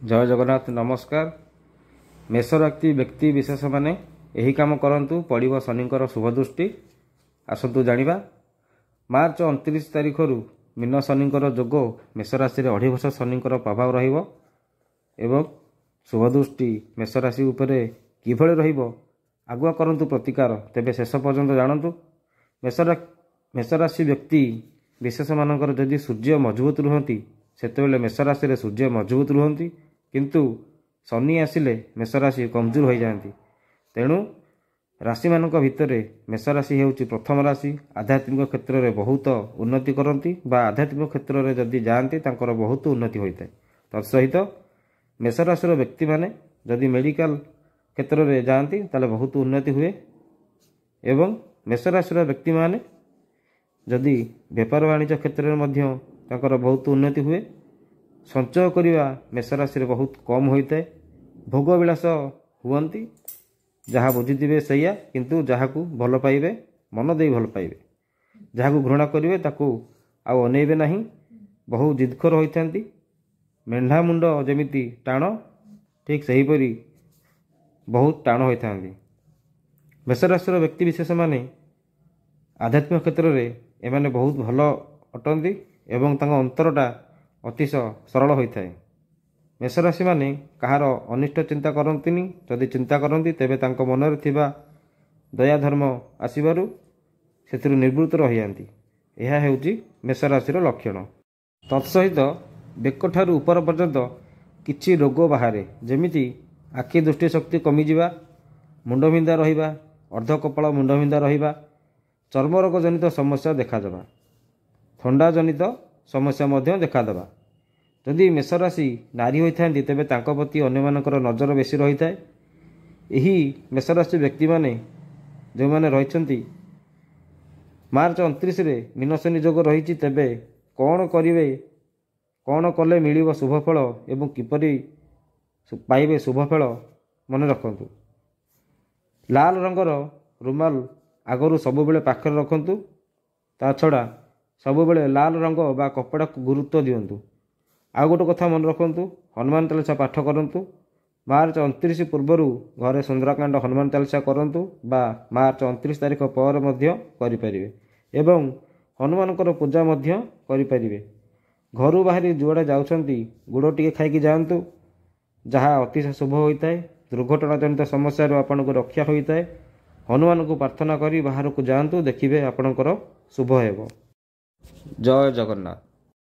जय जगन्नाथ नमस्कार। मेष राशि व्यक्ति विशेष माने यही काम करंतु पड़िबो शनिकर शुभ दृष्टि। आसतु जानिबा मार्च 29 तारिख रु मीन शनिकर जोग मेष राशि रे 2.5 वर्ष शनिकर प्रभाव रहिबो एवं शुभ दृष्टि मेष राशि उपरे किभଳି रहिबो आगुआ करंतु प्रतिकार। तेबे शेष पर्यंत जानंतु। मेष राशि व्यक्ति विशेष मानकर जदि सूर्य मजबूत रुहंती सेतेबेले मेष राशि रे सूर्य मजबूत रुहंती, किंतु शनि आसिले मेष राशि कमजोर हो जाती। तेणु राशि मानक भितर मेष राशि हेउची प्रथम राशि। आध्यात्मिक क्षेत्र में बहुत उन्नति करती बा आध्यात्मिक क्षेत्र में जदि जाती तांकर बहुत उन्नति होता है। तत्सहित मेष राशि व्यक्ति माने जदि मेडिकल क्षेत्र में जाती ताले बहुत उन्नति हुए एवं मेष राशि व्यक्ति माने जदि व्यापार वाणिज्य क्षेत्र में मध्य तांकर बहुत उन्नति हुए। संचय करिवा मेष राशि बहुत कम होता है। भोग विलास हुअंती जहाँ बुझीथिबे सैया, किंतु जहाँ को भल पाइबे मन दे भल पाइबे, जहाँ को घृणा करिवे ताकू आउ अनेइबे नहीं। बहु जिदखोर होइथांती। मेंढा मुंड जेमिति टाण ठीक सेहीपरि बहुत टाण होइथांती। मेष राशि व्यक्ति विशेष माने आध्यात्मिक क्षेत्र में एमाने बहुत भल अटंती एवं तांको अंतरटा अतिश सरल होता है। मेष राशि माने कहार अनिष्ट चिंता करंतिनी। जदि चिंता करंती तेबे तांको मनरे थिबा दया धर्म आसीबारु सेथिरु निवृत्त रहि जांती। एहा हेउची मेष राशि लक्षण। तत्सहित बेकठारु ऊपर पर्यंत किछि रोग बाहारे, जेमिति आखि दृष्टि शक्ति कमी जिबा, मुंडबिंदा रहिबा, अर्ध कपाल मुंडबिंदा रहिबा, चर्मरोग जनित समस्या देखादेबा, थंडा जनित समस्या मध्य देखादेबा। जदि मेष राशि नारी होइथांती तेबे तांको प्रति अन्य मानकर नजर बेसी रही थाए। एही मेष राशि व्यक्ति माने जो माने रहिछंती मार्च 29 रे मीन शनि जोग रहिछि, तेबे कौन करिवे, कौन कले मिलिबो शुभफल एवं किपरि पाइबे शुभफल मन रखंतु। लाल रंगर रुमाल आगरू सबुबेले पाखरे रखंतु। ता छड़ा सबुबेले लाल रंग बा कपड़ा को गुरुत्व दियंतु। आउ गोटे कथा मन रखंतु, हनुमान चालीसा पाठ करंतु। मार्च 29 पूर्वरु घरे सुंदरकांड हनुमान चालीसा करंतु बा मार्च 29 तारिख पर मध्य करि परिबे एवं हनुमानकर पूजा मध्य करि परिबे। घरु बाहरी जुआड़े जाउछंती गुड़ टिके खाइकी जाआंतु, जहाँ अतिशय शुभ होता है। दुर्घटना जनित समस्या आपन को रक्षा होता है। हनुमान को प्रार्थना करी बाहर को जाआंतु, देखिबे आपनकर शुभ हेबो। जय जगन्नाथ।